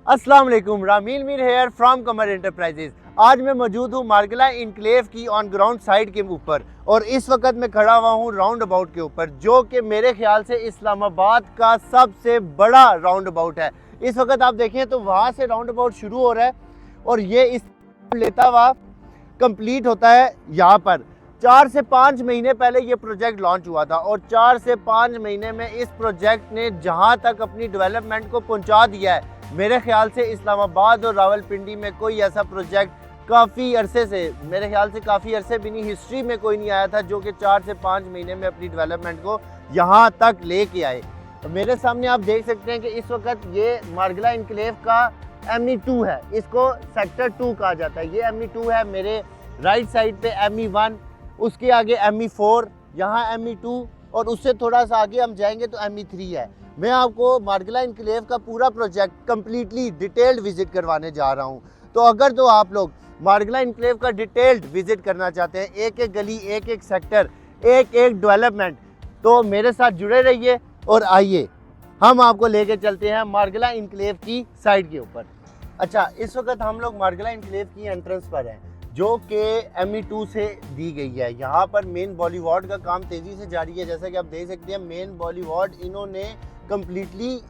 अस्सलाम वालेकुम, Ramil Mir here from Qamar enterprises. आज मैं मौजूद हूँ मार्गला इनक्लेव की ऑन ग्राउंड साइड के ऊपर और इस वक्त मैं खड़ा हुआ हूँ राउंड अबाउट के ऊपर, जो कि मेरे ख्याल से इस्लामाबाद का सबसे बड़ा राउंड अबाउट है। इस वक्त आप देखें तो वहाँ से राउंड अबाउट शुरू हो रहा है और ये इस लेता हुआ कंप्लीट होता है यहाँ पर। 4 से 5 महीने पहले ये प्रोजेक्ट लॉन्च हुआ था और 4 से 5 महीने में इस प्रोजेक्ट ने जहाँ तक अपनी डेवलपमेंट को पहुँचा दिया है, मेरे ख्याल से इस्लामाबाद और रावलपिंडी में कोई ऐसा प्रोजेक्ट काफ़ी अरसे से, मेरे ख्याल से काफ़ी अरसे भी नहीं, हिस्ट्री में कोई नहीं आया था जो कि 4 से 5 महीने में अपनी डेवलपमेंट को यहाँ तक लेके आए। तो मेरे सामने आप देख सकते हैं कि इस वक्त ये मार्गला इनक्लेव का ME2 है, इसको सेक्टर 2 कहा जाता है। ये ME2 है, मेरे राइट साइड पे ME1, उसके आगे ME4, यहाँ ME2 और उससे थोड़ा सा आगे हम जाएंगे तो ME3 है। मैं आपको मार्गला इनक्लेव का पूरा प्रोजेक्ट कंप्लीटली डिटेल्ड विजिट करवाने जा रहा हूँ। तो अगर तो आप लोग मार्गला इनक्लेव का डिटेल्ड विजिट करना चाहते हैं, एक एक गली, एक एक सेक्टर, एक एक डेवलपमेंट, तो मेरे साथ जुड़े रहिए और आइए हम आपको लेके चलते हैं मार्गला इनक्लेव की साइड के ऊपर। अच्छा, इस वक्त हम लोग मार्गला इनक्लेव की एंट्रेंस पर हैं, जो कि ME2 से दी गई है। यहाँ पर मेन बॉलीवुड का काम तेज़ी से जारी है। जैसा कि आप देख सकते हैं, मेन बॉलीवुड इन्होंने कम्प्लीटली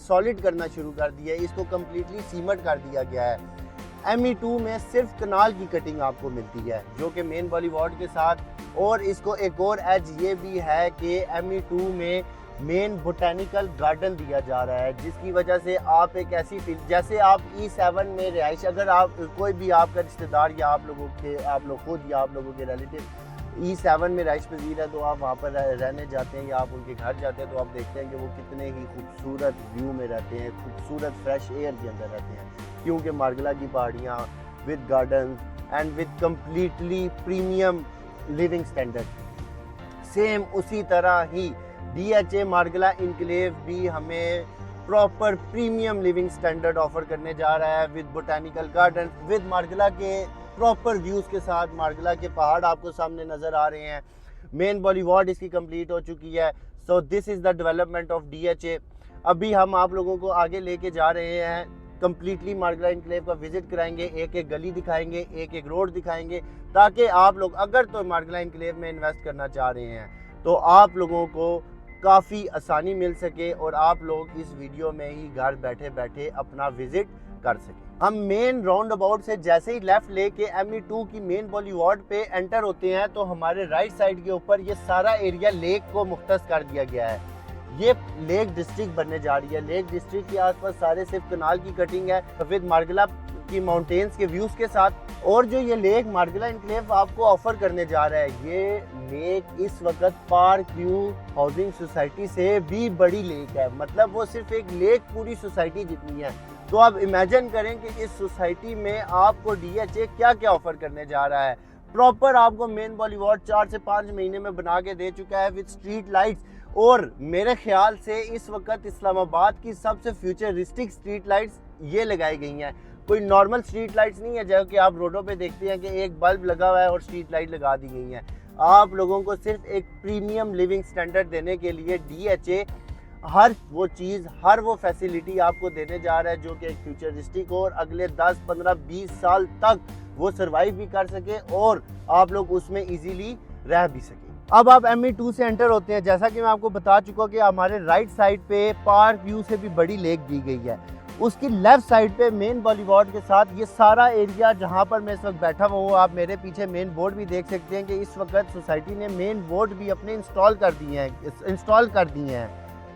सॉलिड करना शुरू कर दिया है, इसको कम्प्लीटली सीमेंट कर दिया गया है। ME2 में सिर्फ कनाल की कटिंग आपको मिलती है, जो कि मेन बॉलीवुड के साथ। और इसको एक और एज ये भी है कि ME2 में मेन बोटेनिकल गार्डन दिया जा रहा है, जिसकी वजह से आप एक ऐसी फील, जैसे आप E7 में रिहाइश, अगर आप कोई भी आपका रिश्तेदार या आप लोग खुद या आप लोगों के रिलेटिव E7 में रिहाइश पजीर है, तो आप वहाँ पर रहने जाते हैं या आप उनके घर जाते हैं, तो आप देखते हैं कि वो कितने ही खूबसूरत व्यू में रहते हैं, खूबसूरत फ्रेश एयर के अंदर रहते हैं, क्योंकि मार्गला की पहाड़ियाँ with garden and with completely premium living standard. Same उसी तरह ही DHA मार्गला इनक्लेव भी हमें proper premium living standard offer करने जा रहा है, विद बोटेनिकल गार्डन, विद मार्गला के प्रॉपर व्यूज़ के साथ। मार्गला के पहाड़ आपको सामने नज़र आ रहे हैं। मेन बॉलीवुड इसकी कंप्लीट हो चुकी है। So this is the development of DHA। अभी हम आप लोगों को आगे लेके जा रहे हैं, कम्प्लीटली मार्गला इनक्लेव का विजिट कराएंगे, एक एक गली दिखाएंगे, एक एक रोड दिखाएंगे, ताकि आप लोग अगर तो मार्गला इनक्लेव में इन्वेस्ट करना चाह रहे हैं तो आप लोगों को काफ़ी आसानी मिल सके और आप लोग इस वीडियो में ही घर बैठे बैठे अपना विजिट कर सकें। हम मेन राउंड अबाउट से जैसे ही लेफ़्ट लेके ME2 की मेन बॉलीवुड पे एंटर होते हैं, तो हमारे राइट साइड के ऊपर ये सारा एरिया लेक को मुख्तस कर दिया गया है। ये लेक डिस्ट्रिक्ट बनने जा रही है। लेक डिस्ट्रिक्ट के आसपास सारे सिर्फ कनाल की कटिंग है, विद मार्गला की माउंटेन्स के व्यूज़ के साथ। और जो ये लेक मार्गला इनक्लेव आपको ऑफर करने जा रहा है, ये लेक इस वक्त पार्क व्यू हाउसिंग सोसाइटी से भी बड़ी लेक है। मतलब वो सिर्फ एक लेक पूरी सोसाइटी जितनी है। तो आप इमेजिन करें कि इस सोसाइटी में आपको DHA क्या क्या ऑफर करने जा रहा है। प्रॉपर आपको मेन बॉलीवुड 4 से 5 महीने में बना के दे चुका है, विद स्ट्रीट लाइट्स। और मेरे ख्याल से इस वक्त इस्लामाबाद की सबसे फ्यूचरिस्टिक स्ट्रीट लाइट्स ये लगाई गई हैं। कोई नॉर्मल स्ट्रीट लाइट्स नहीं है जो कि आप रोडों पे देखते हैं कि एक बल्ब लगा हुआ है और स्ट्रीट लाइट लगा दी गई है। आप लोगों को सिर्फ एक प्रीमियम लिविंग स्टैंडर्ड देने के लिए DHA हर वो चीज़, हर वो फैसिलिटी आपको देने जा रहा है, जो कि एक फ्यूचरिस्टिक हो और अगले 10, 15, 20 साल तक वो सर्वाइव भी कर सके और आप लोग उसमें इजीली रह भी सके। अब आप ME2 से एंटर होते हैं। जैसा कि मैं आपको बता चुका हूँ कि हमारे राइट साइड पे पार्क व्यू से भी बड़ी लेक दी गई है। उसकी लेफ़्ट साइड पे मेन बॉलीवुड के साथ ये सारा एरिया जहाँ पर मैं इस वक्त बैठा हुआ हूँ, आप मेरे पीछे मेन बोर्ड भी देख सकते हैं कि इस वक्त सोसाइटी ने मेन बोर्ड भी अपने इंस्टॉल कर दिए हैं।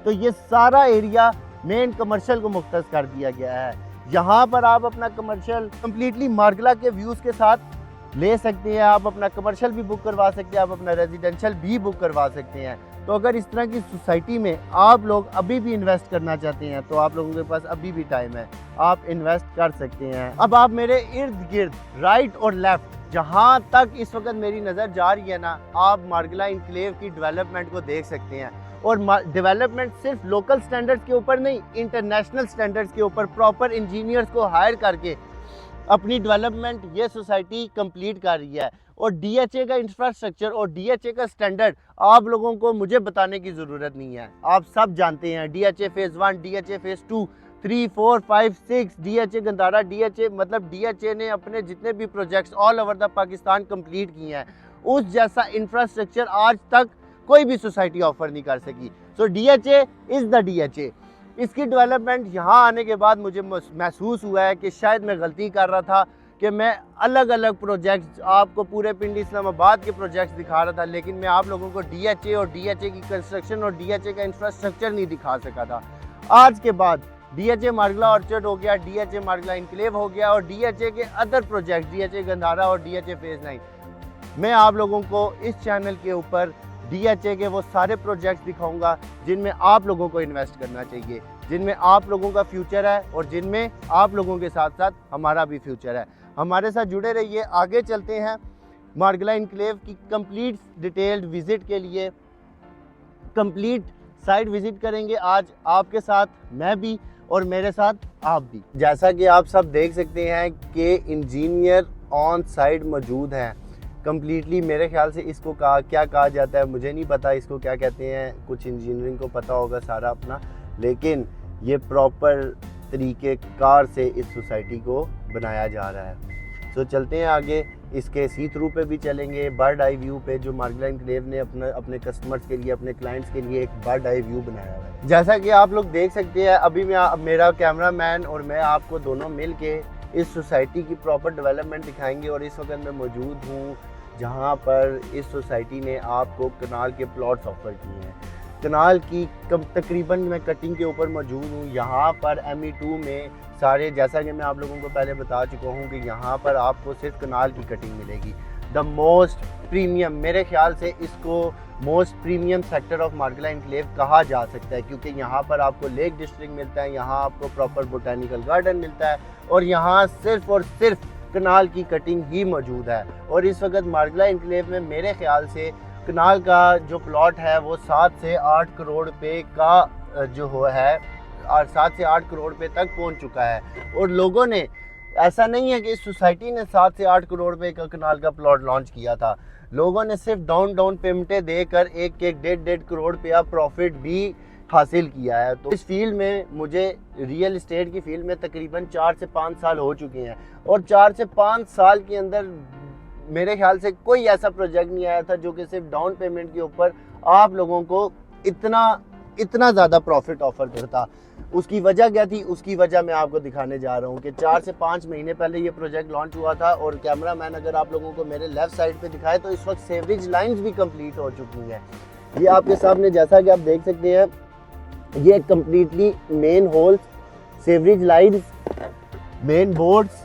तो ये सारा एरिया मेन कमर्शियल को मुख्तस कर दिया गया है। यहाँ पर आप अपना कमर्शियल कम्प्लीटली मार्गला के व्यूज़ के साथ ले सकते हैं। आप अपना कमर्शियल भी बुक करवा सकते हैं, आप अपना रेजिडेंशियल भी बुक करवा सकते हैं। तो अगर इस तरह की सोसाइटी में आप लोग अभी भी इन्वेस्ट करना चाहते हैं, तो आप लोगों के पास अभी भी टाइम है, आप इन्वेस्ट कर सकते हैं। अब आप मेरे इर्द गिर्द राइट और लेफ्ट जहां तक इस वक्त मेरी नज़र जा रही है ना, आप मार्गला इनक्लेव की डेवलपमेंट को देख सकते हैं। और डेवलपमेंट सिर्फ लोकल स्टैंडर्ड्स के ऊपर नहीं, इंटरनेशनल स्टैंडर्ड्स के ऊपर प्रॉपर इंजीनियर्स को हायर करके अपनी डेवलपमेंट ये सोसाइटी कंप्लीट कर रही है। और DHA का इंफ्रास्ट्रक्चर और DHA का स्टैंडर्ड आप लोगों को मुझे बताने की ज़रूरत नहीं है, आप सब जानते हैं। DHA phase 1, DHA phase 2, 3, 4, 5, 6 DHA Gandhara DHA, मतलब DHA ने अपने जितने भी projects all over the Pakistan complete किए हैं, उस जैसा इंफ्रास्ट्रक्चर आज तक कोई भी सोसाइटी ऑफर नहीं कर सकी। सो DHA इज़ द DHA। इसकी डेवलपमेंट यहाँ आने के बाद मुझे महसूस हुआ है कि शायद मैं गलती कर रहा था कि मैं अलग अलग प्रोजेक्ट्स आपको पूरे पिंडी इस्लामाबाद के प्रोजेक्ट्स दिखा रहा था, लेकिन मैं आप लोगों को DHA और DHA की कंस्ट्रक्शन और DHA का इंफ्रास्ट्रक्चर नहीं दिखा सका था। आज के बाद DHA मार्गला ऑर्चर्ड हो गया, DHA मार्गला इनक्लेव हो गया, और DHA के अदर प्रोजेक्ट DHA गंधारा और DHA फेज़ 9, मैं आप लोगों को इस चैनल के ऊपर DHA के वो सारे प्रोजेक्ट्स दिखाऊंगा जिनमें आप लोगों को इन्वेस्ट करना चाहिए, जिनमें आप लोगों का फ्यूचर है और जिनमें आप लोगों के साथ साथ हमारा भी फ्यूचर है। हमारे साथ जुड़े रहिए। आगे चलते हैं मार्गला इनक्लेव की कंप्लीट डिटेल्ड विज़िट के लिए। कंप्लीट साइट विज़िट करेंगे आज आपके साथ मैं भी और मेरे साथ आप भी। जैसा कि आप सब देख सकते हैं कि इंजीनियर ऑन साइट मौजूद हैं कम्प्लीटली। मेरे ख्याल से इसको क्या कहा जाता है मुझे नहीं पता, इसको क्या कहते हैं, कुछ इंजीनियरिंग को पता होगा सारा अपना, लेकिन ये प्रॉपर तरीके कार से इस सोसाइटी को बनाया जा रहा है। तो चलते हैं आगे, इसके सी थ्रू पे भी चलेंगे, बर्ड आई व्यू पे, जो मार्गला इनक्लेव ने अपने कस्टमर्स के लिए, अपने क्लाइंट्स के लिए एक बर्ड आई व्यू बनाया हुआ है। जैसा कि आप लोग देख सकते हैं, अभी मेरा कैमरामैन और मैं आपको दोनों मिल के इस सोसाइटी की प्रॉपर डेवलपमेंट दिखाएंगे। और इस वक्त मैं मौजूद हूँ जहाँ पर इस सोसाइटी ने आपको कनाल के प्लॉट्स ऑफर किए हैं। कनाल की तकरीबन मैं कटिंग के ऊपर मौजूद हूँ। यहाँ पर ME2 में सारे, जैसा कि मैं आप लोगों को पहले बता चुका हूँ कि यहाँ पर आपको सिर्फ कनाल की कटिंग मिलेगी। द मोस्ट प्रीमियम, मेरे ख्याल से इसको most premium sector of Margalla enclave कहा जा सकता है, क्योंकि यहाँ पर आपको लेक डिस्ट्रिक्ट मिलता है, यहाँ आपको प्रॉपर बोटानिकल गार्डन मिलता है, और यहाँ सिर्फ और सिर्फ कनाल की कटिंग ही मौजूद है। और इस वक्त मार्गला इनक्लेव में मेरे ख्याल से कनाल का जो प्लॉट है वो 7 से 8 करोड़ रुपए का जो है, और 7 से 8 करोड़ रुपए तक पहुंच चुका है। और लोगों ने, ऐसा नहीं है कि इस सोसाइटी ने 7 से 8 करोड़ रुपए का कनाल का प्लॉट लॉन्च किया था, लोगों ने सिर्फ डाउन पेमेंटें देकर 1-1 करोड़ रुपया प्रॉफिट भी हासिल किया है। तो इस फील्ड में मुझे, रियल इस्टेट की फील्ड में तकरीबन 4 से 5 साल हो चुके हैं, और 4 से 5 साल के अंदर मेरे ख्याल से कोई ऐसा प्रोजेक्ट नहीं आया था जो कि सिर्फ डाउन पेमेंट के ऊपर आप लोगों को इतना ज़्यादा प्रॉफिट ऑफर करता। उसकी वजह क्या थी, उसकी वजह मैं आपको दिखाने जा रहा हूँ कि 4 से 5 महीने पहले ये प्रोजेक्ट लॉन्च हुआ था। और कैमरामैन अगर आप लोगों को मेरे लेफ़्ट साइड पे दिखाए तो इस वक्त सेवरेज लाइन्स भी कंप्लीट हो चुकी हैं। ये आपके सामने, जैसा कि आप देख सकते हैं, ये completely main holes, sewerage lines, main boards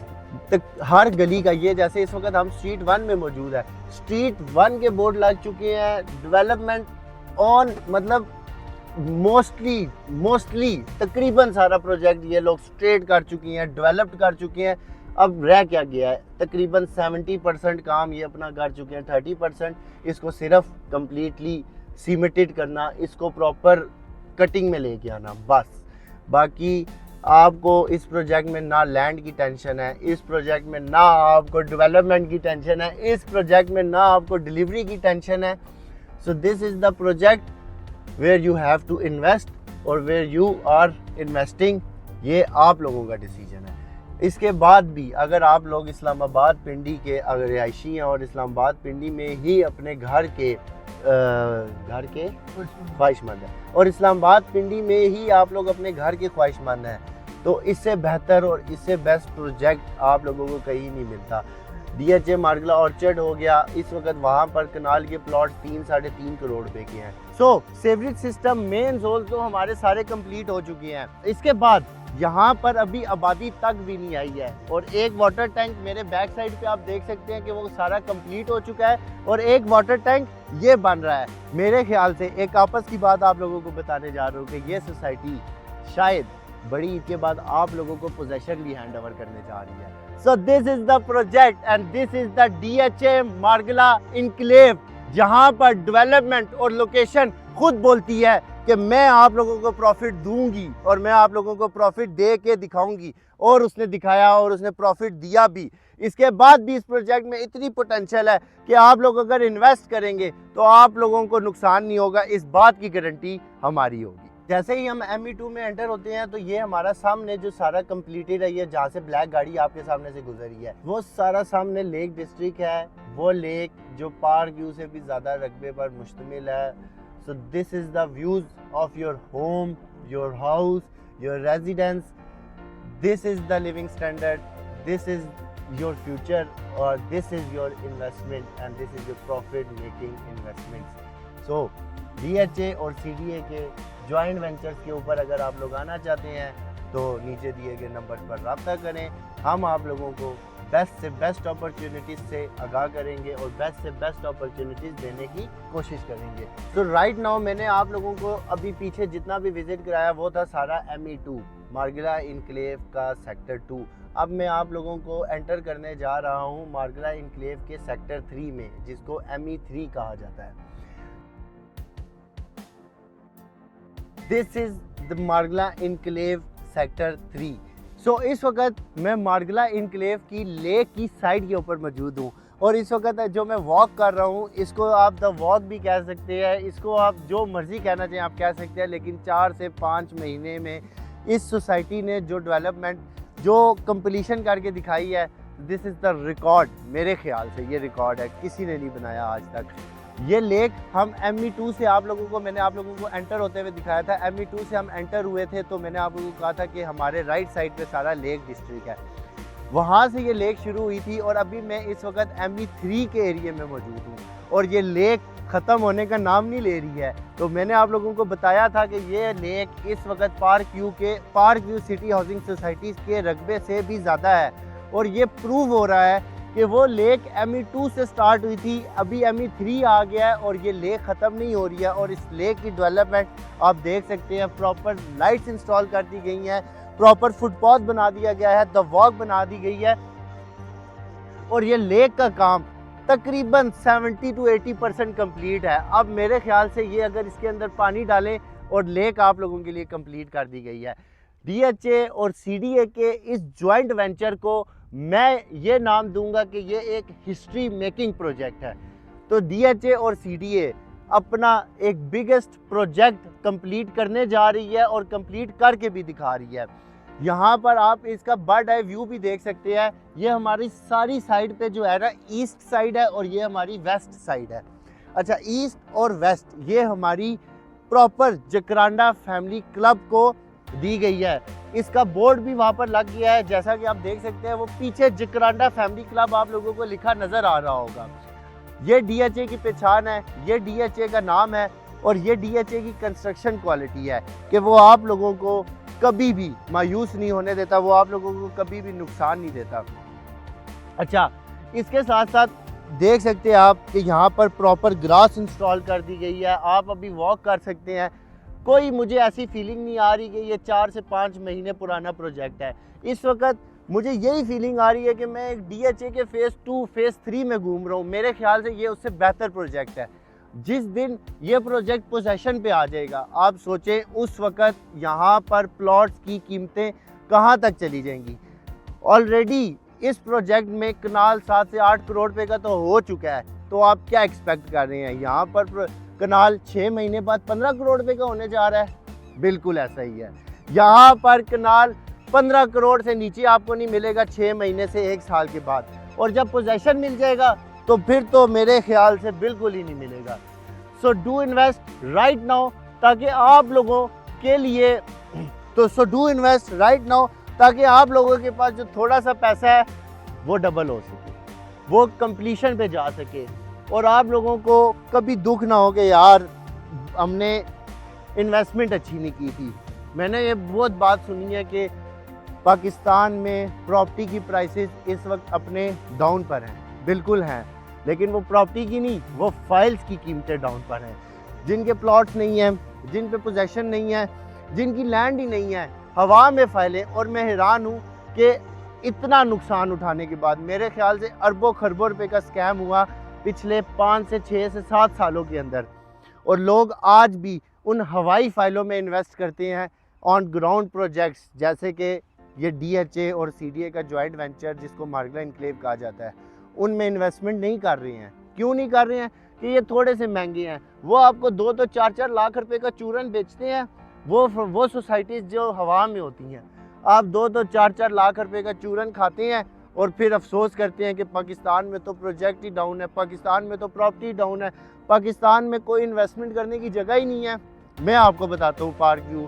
तक हर गली का, ये जैसे इस वक्त हम स्ट्रीट 1 में मौजूद है, स्ट्रीट 1 के बोर्ड लग चुके हैं। डेवलपमेंट ऑन, मतलब मोस्टली तकरीबन सारा प्रोजेक्ट ये लोग स्ट्रेट कर चुकी हैं, डेवलप्ड कर चुके हैं। अब रह क्या गया है, तकरीबन 70% काम ये अपना कर चुके हैं, 30% इसको सिर्फ कम्प्लीटली सीमेंटेड करना, इसको प्रॉपर कटिंग में लेके आना बस। बाकी आपको इस प्रोजेक्ट में ना लैंड की टेंशन है, इस प्रोजेक्ट में ना आपको डेवलपमेंट की टेंशन है, इस प्रोजेक्ट में ना आपको डिलीवरी की टेंशन है। So this is the project where you have to invest, और वेयर यू आर इन्वेस्टिंग, ये आप लोगों का डिसीजन है। इसके बाद भी अगर आप लोग इस्लामाबाद पिंडी के अगर रिहायशी हैं और इस्लामाबाद पिंडी में ही अपने घर के ख्वाहिशमंद है, और इस्लामाबाद पिंडी में ही आप लोग अपने घर के ख्वाहिशमंद हैं, तो इससे बेहतर और इससे बेस्ट प्रोजेक्ट आप लोगों को कहीं नहीं मिलता। DHA मार्गला ऑर्चर्ड हो गया, इस वक्त वहाँ पर कनाल के प्लॉट 3-3.5 करोड़ रुपए के हैं। सो सेवरेज सिस्टम, मेन जोन तो हमारे सारे कंप्लीट हो चुके हैं। इसके बाद यहाँ पर अभी आबादी तक भी नहीं आई है, और एक वाटर टैंक मेरे बैक साइड पे आप देख सकते हैं कि वो सारा कंप्लीट हो चुका है, और एक वाटर टैंक ये बन रहा है। मेरे ख्याल से एक आपस की बात आप लोगों को बताने जा रहा हूँ कि ये सोसाइटी शायद बड़ी ईद के बाद आप लोगों को पोजेशन भी हैंड ओवर करने जा रही है। So this is the project and this is the DHA Margalla enclave, जहाँ पर डेवलपमेंट और लोकेशन खुद बोलती है कि मैं आप लोगों को प्रॉफिट दूंगी और मैं आप लोगों को प्रॉफिट दे के दिखाऊंगी, और उसने दिखाया और उसने प्रॉफिट दिया भी। इसके बाद भी इस प्रोजेक्ट में इतनी पोटेंशियल है कि आप लोग अगर इन्वेस्ट करेंगे तो आप लोगों को नुकसान नहीं होगा, इस बात की गारंटी हमारी होगी। जैसे ही हम ME2 में एंटर होते हैं तो ये हमारा सामने जो सारा कंप्लीटेड है, ये जहाँ से ब्लैक गाड़ी आपके सामने से गुजरी है, वो सारा सामने लेक डिस्ट्रिक्ट है। वो लेक जो पार्क व्यू से भी ज़्यादा रकबे पर मुश्तमिल है। So this is the views of your home, your house, your residence. This is the living standard, this is your future और this is your investment and this is your profit making investment. So DHA और CDA के joint ventures के ऊपर अगर आप लोग आना चाहते हैं तो नीचे दिए गए नंबर पर रब्ता करें। हम आप लोगों को बेस्ट से बेस्ट अपॉर्चुनिटीज़ से आगाह करेंगे और बेस्ट से बेस्ट अपॉर्चुनिटीज़ देने की कोशिश करेंगे। तो राइट नाउ मैंने आप लोगों को अभी पीछे जितना भी विज़िट कराया वो था सारा ME2 मार्गिला इनक्लेव का सेक्टर 2। अब मैं आप लोगों को एंटर करने जा रहा हूँ मार्गिला इनक्लेव के सेक्टर 3 में, जिसको ME3 कहा जाता है। This is the Margalla enclave sector 3। So इस वक्त मैं मार्गिला इनक्लेव की लेक की साइड के ऊपर मौजूद हूँ और इस वक्त जो मैं वॉक कर रहा हूँ इसको आप द वॉक भी कह सकते हैं, इसको आप जो मर्ज़ी कहना चाहें आप कह सकते हैं। लेकिन 4 से 5 महीने में इस सोसाइटी ने जो डेवलपमेंट, जो कंप्लीशन करके दिखाई है, दिस इज़ द रिकॉर्ड। मेरे ख्याल से ये रिकॉर्ड है, किसी ने नहीं बनाया आज तक। ये लेक हम ME2 से मैंने आप लोगों को एंटर होते हुए दिखाया था। ME2 से हम एंटर हुए थे तो मैंने आप लोगों को कहा था कि हमारे राइट साइड पे सारा लेक डिस्ट्रिक्ट है, वहाँ से ये लेक शुरू हुई थी और अभी मैं इस वक्त ME3 के एरिया में मौजूद हूँ और ये लेक ख़त्म होने का नाम नहीं ले रही है। तो मैंने आप लोगों को बताया था कि ये लेक इस वक्त park view city housing societies के रकबे से भी ज़्यादा है और ये प्रूव हो रहा है कि वो लेक ME2 से स्टार्ट हुई थी, अभी ME3 आ गया है और ये लेक ख़त्म नहीं हो रही है। और इस लेक की डेवलपमेंट आप देख सकते हैं, प्रॉपर लाइट्स इंस्टॉल कर दी गई हैं, प्रॉपर फुटपाथ बना दिया गया है, द वॉक बना दी गई है और ये लेक का काम तकरीबन 70 to 80% कंप्लीट है। अब मेरे ख्याल से ये अगर इसके अंदर पानी डालें और लेक आप लोगों के लिए कंप्लीट कर दी गई है। DHA और CDA के इस जॉइंट वेंचर को मैं ये नाम दूंगा कि ये एक हिस्ट्री मेकिंग प्रोजेक्ट है। तो DHA और CDA अपना एक बिगेस्ट प्रोजेक्ट कंप्लीट करने जा रही है और कंप्लीट करके भी दिखा रही है। यहाँ पर आप इसका बर्ड आई व्यू भी देख सकते हैं। ये हमारी सारी साइड पे जो है ना ईस्ट साइड है और ये हमारी वेस्ट साइड है। अच्छा, ईस्ट और वेस्ट ये हमारी प्रॉपर जकरांडा फैमिली क्लब को दी गई है। इसका बोर्ड भी वहाँ पर लग गया है, जैसा कि आप देख सकते हैं। वो पीछे जकरांडा फैमिली क्लब आप लोगों को लिखा नज़र आ रहा होगा। ये DHA की पहचान है, ये DHA का नाम है और ये DHA की कंस्ट्रक्शन क्वालिटी है कि वो आप लोगों को कभी भी मायूस नहीं होने देता, वो आप लोगों को कभी भी नुकसान नहीं देता। अच्छा, इसके साथ साथ देख सकते हैं आप कि यहाँ पर प्रॉपर ग्रास इंस्टॉल कर दी गई है, आप अभी वॉक कर सकते हैं। कोई मुझे ऐसी फीलिंग नहीं आ रही कि ये 4 से 5 महीने पुराना प्रोजेक्ट है। इस वक्त मुझे यही फीलिंग आ रही है कि मैं एक DHA के फेज़ 2 फेज़ 3 में घूम रहा हूँ। मेरे ख्याल से ये उससे बेहतर प्रोजेक्ट है। जिस दिन ये प्रोजेक्ट पोजेशन पे आ जाएगा, आप सोचें उस वक्त यहाँ पर प्लॉट्स की कीमतें कहाँ तक चली जाएंगी। ऑलरेडी इस प्रोजेक्ट में कनाल 7 से 8 करोड़ रुपए का तो हो चुका है, तो आप क्या एक्सपेक्ट कर रहे हैं? यहाँ पर कनाल 6 महीने बाद 15 करोड़ रुपए का होने जा रहा है। बिल्कुल ऐसा ही है। यहाँ पर कनाल 15 करोड़ से नीचे आपको नहीं मिलेगा 6 महीने से 1 साल के बाद, और जब पोजेशन मिल जाएगा तो फिर तो मेरे ख्याल से बिल्कुल ही नहीं मिलेगा। So do invest right now ताकि आप लोगों के लिए ताकि आप लोगों के पास जो थोड़ा सा पैसा है वो डबल हो सके, वो कंप्लीशन पे जा सके और आप लोगों को कभी दुख ना हो कि यार हमने इन्वेस्टमेंट अच्छी नहीं की थी। मैंने ये बहुत बात सुनी है कि पाकिस्तान में प्रॉपर्टी की प्राइसेस इस वक्त अपने डाउन पर हैं। बिल्कुल हैं, लेकिन वो प्रॉपर्टी की नहीं, वो फाइल्स की कीमतें डाउन पर हैं। जिनके प्लॉट्स नहीं हैं, जिन पे पोजेशन नहीं है, जिनकी लैंड ही नहीं है, हवा में फैले। और मैं हैरान हूँ कि इतना नुकसान उठाने के बाद मेरे ख्याल से अरबों खरबों रुपए का स्कैम हुआ पिछले 5 से 6 से 7 सालों के अंदर, और लोग आज भी उन हवाई फाइलों में इन्वेस्ट करते हैं ऑन ग्राउंड प्रोजेक्ट्स, जैसे कि ये DHA और CDA का जॉइंट वेंचर जिसको मार्गिला इनक्लेव कहा जाता है, उनमें इन्वेस्टमेंट नहीं कर रहे हैं। क्यों नहीं कर रहे हैं? कि ये थोड़े से महंगे हैं। वो आपको 2-4 लाख रुपए का चूरन बेचते हैं वो सोसाइटीज़ जो हवा में होती हैं। आप 2-2 4-4 लाख रुपए का चूरन खाते हैं और फिर अफसोस करते हैं कि पाकिस्तान में तो प्रोजेक्ट ही डाउन है, पाकिस्तान में तो प्रॉपर्टी डाउन है, पाकिस्तान में कोई इन्वेस्टमेंट करने की जगह ही नहीं है। मैं आपको बताता हूँ पार्क व्यू,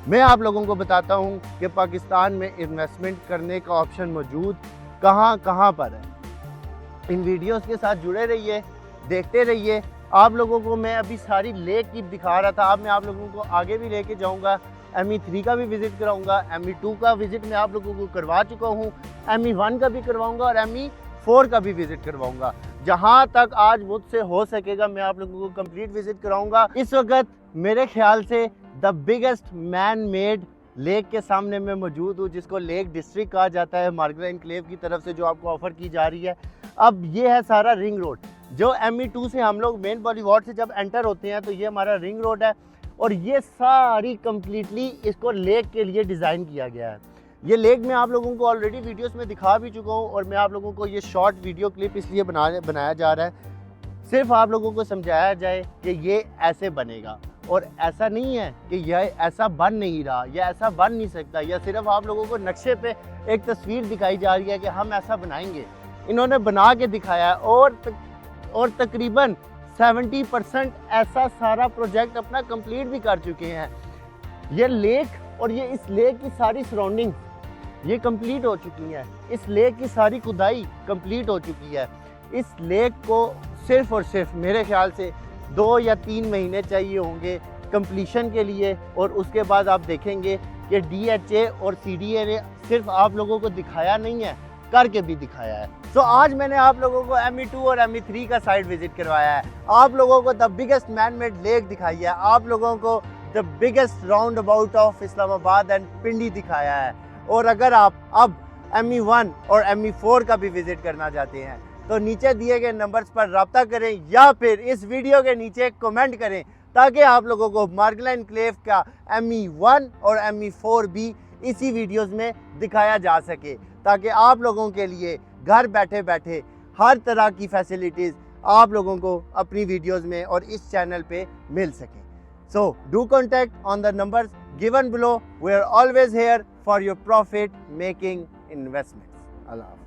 मैं आप लोगों को बताता हूँ कि पाकिस्तान में इन्वेस्टमेंट करने का ऑप्शन मौजूद कहाँ पर है। इन वीडियोस के साथ जुड़े रहिए, देखते रहिए। आप लोगों को मैं अभी सारी लेक की दिखा रहा था, अब मैं आप लोगों को आगे भी लेके जाऊंगा। ME3 का भी विज़िट कराऊंगा, ME2 का विज़िट मैं आप लोगों को करवा चुका हूँ, ME1 का भी करवाऊंगा और ME4 का भी विज़िट करवाऊंगा। जहाँ तक आज मुझसे हो सकेगा मैं आप लोगों को कंप्लीट विज़िट कराऊंगा। इस वक्त मेरे ख्याल से the biggest man made lake के सामने मैं मौजूद हूँ, जिसको लेक डिस्ट्रिक्ट कहा जाता है मार्गला एनक्लेव की तरफ से, जो आपको ऑफ़र की जा रही है। अब ये है सारा रिंग रोड, जो ME2 से हम लोग मेन बॉलीवुड से जब एंटर होते हैं तो ये हमारा रिंग रोड है, और ये सारी कंप्लीटली इसको लेक के लिए डिज़ाइन किया गया है। ये लेक मैं आप लोगों को ऑलरेडी वीडियोस में दिखा भी चुका हूँ, और मैं आप लोगों को ये शॉर्ट वीडियो क्लिप इसलिए बनाया जा रहा है, सिर्फ आप लोगों को समझाया जाए कि ये ऐसे बनेगा, और ऐसा नहीं है कि यह ऐसा बन नहीं रहा या ऐसा बन नहीं सकता, या सिर्फ आप लोगों को नक्शे पे एक तस्वीर दिखाई जा रही है कि हम ऐसा बनाएंगे। इन्होंने बना के दिखाया है, और तकरीबन 70% ऐसा सारा प्रोजेक्ट अपना कंप्लीट भी कर चुके हैं। ये लेक और ये इस लेक की सारी सराउंडिंग ये कंप्लीट हो चुकी है, इस लेक की सारी खुदाई कंप्लीट हो चुकी है। इस लेक को सिर्फ और सिर्फ मेरे ख्याल से 2 या 3 महीने चाहिए होंगे कंप्लीशन के लिए, और उसके बाद आप देखेंगे कि DHA और CDA ने सिर्फ आप लोगों को दिखाया नहीं है, करके भी दिखाया है। तो आज मैंने आप लोगों को ME2 और ME3 का साइट विजिट करवाया है, आप लोगों को the biggest man made lake दिखाई है, आप लोगों को the biggest roundabout of Islamabad and Pindi दिखाया है। और अगर आप अब ME1 और ME4 का भी विजिट करना चाहते हैं तो नीचे दिए गए नंबर्स पर रब्ता करें, या फिर इस वीडियो के नीचे कमेंट करें, ताकि आप लोगों को मार्गला एनक्लेव का ME1 और ME4 भी इसी वीडियोस में दिखाया जा सके, ताकि आप लोगों के लिए घर बैठे बैठे हर तरह की फैसिलिटीज़ आप लोगों को अपनी वीडियोस में और इस चैनल पे मिल सके। So do contact on the numbers given below. We are always here for your profit making investments. Allah.